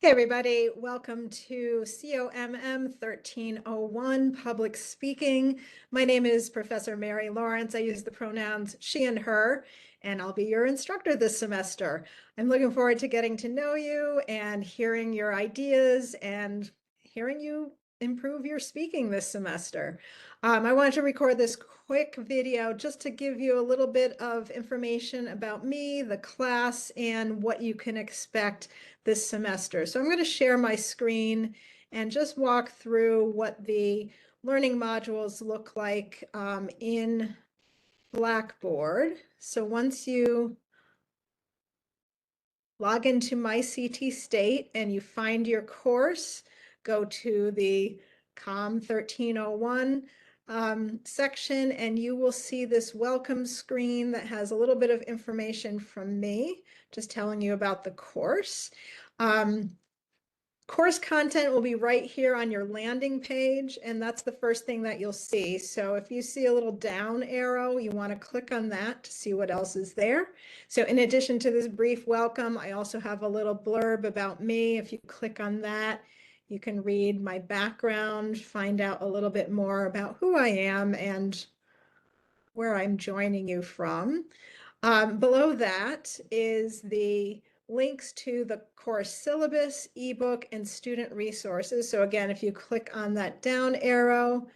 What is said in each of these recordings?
Hey everybody, welcome to COMM 1301 Public Speaking. My name is Professor Mary Lawrence. I use the pronouns she and her, and I'll be your instructor this semester. I'm looking forward to getting to know you and hearing your ideas and hearing you improve your speaking this semester. I wanted to record this quick video just to give you a little bit of information about me, the class, and what you can expect this semester. So I'm going to share my screen and just walk through what the learning modules look like in Blackboard. So once you log into My CT State and you find your course, go to the COMM 1301 section, and you will see this welcome screen that has a little bit of information from me, just telling you about the course. Course content will be right here on your landing page, and that's the first thing that you'll see. So if you see a little down arrow, you want to click on that to see what else is there. So in addition to this brief welcome, I also have a little blurb about me. If you click on that, you can read my background, find out a little bit more about who I am and where I'm joining you from. Below that is the links to the course syllabus, ebook, and student resources. So again, if you click on that down arrow,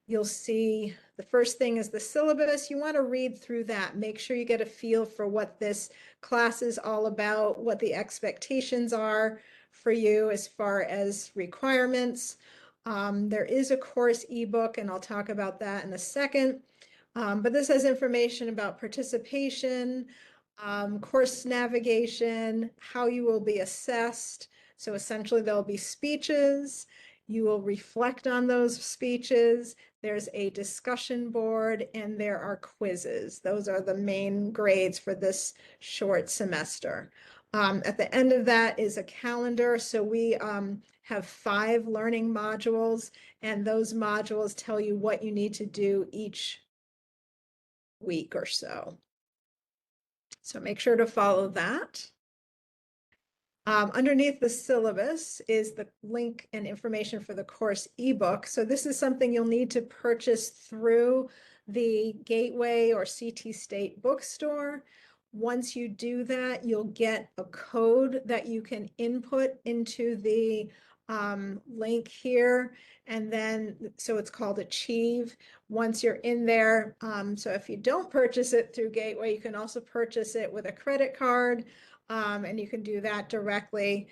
you'll see the first thing is the syllabus. You want to read through that. Make sure you get a feel for what this class is all about, what the expectations are for you as far as requirements. There is a course ebook, and I'll talk about that in a second. But this has information about participation, course navigation, how you will be assessed. So essentially there'll be speeches. You will reflect on those speeches. There's a discussion board and there are quizzes. Those are the main grades for this short semester. At the end of that is a calendar. So we have 5 learning modules, and those modules tell you what you need to do each week or so. So make sure to follow that. Underneath the syllabus is the link and information for the course ebook. So this is something you'll need to purchase through the Gateway or CT State bookstore. Once you do that, you'll get a code that you can input into the link here. And then, so it's called Achieve. Once you're in there, so if you don't purchase it through Gateway, you can also purchase it with a credit card. And you can do that directly.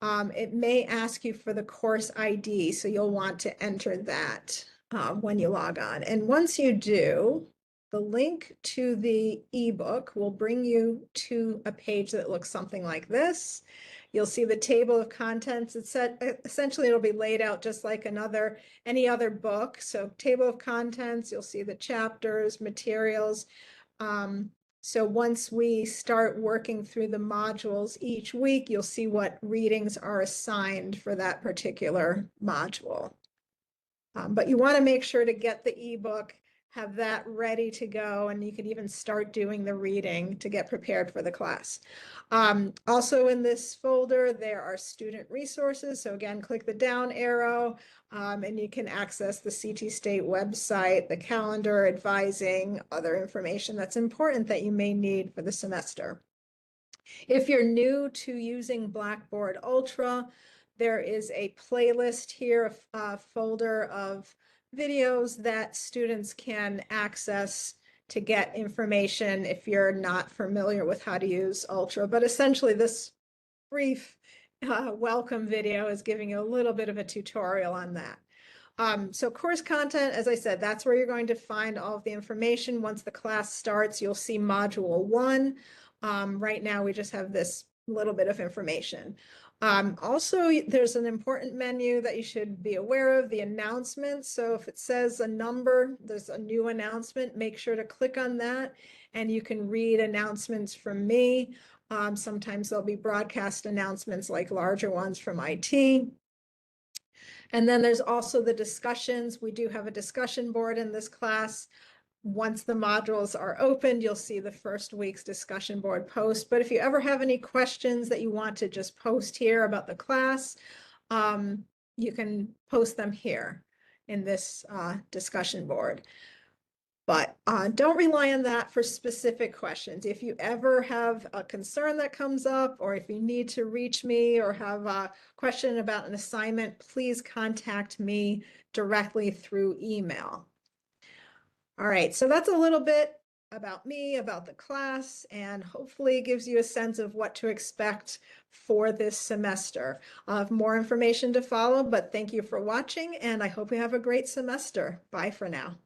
It may ask you for the course ID, so you'll want to enter that when you log on. And once you do, the link to the ebook will bring you to a page that looks something like this. You'll see the table of contents. It's essentially it'll be laid out just like any other book. So table of contents, you'll see the chapters, materials. So once we start working through the modules each week, you'll see what readings are assigned for that particular module. But you want to make sure to get the ebook, have that ready to go, and you can even start doing the reading to get prepared for the class. Also in this folder, there are student resources. So again, click the down arrow and you can access the CT State website, the calendar, advising, other information that's important that you may need for the semester. If you're new to using Blackboard Ultra, there is a playlist here, a folder of videos that students can access to get information if you're not familiar with how to use Ultra. But essentially this brief welcome video is giving you a little bit of a tutorial on that. So course content, as I said, that's where you're going to find all of the information. Once the class starts, you'll see module 1. Right now, we just have this little bit of information. Also, there's an important menu that you should be aware of, the announcements. So if it says a number, there's a new announcement, make sure to click on that and you can read announcements from me. Sometimes there'll be broadcast announcements like larger ones from IT. And then there's also the discussions. We do have a discussion board in this class. once the modules are opened, you'll see the first week's discussion board post. But if you ever have any questions that you want to just post here about the class, you can post them here in this discussion board. But don't rely on that for specific questions. If you ever have a concern that comes up, or if you need to reach me or have a question about an assignment, please contact me directly through email. All right, so that's a little bit about me, about the class, and hopefully it gives you a sense of what to expect for this semester. I'll have more information to follow, but thank you for watching, and I hope you have a great semester. Bye for now.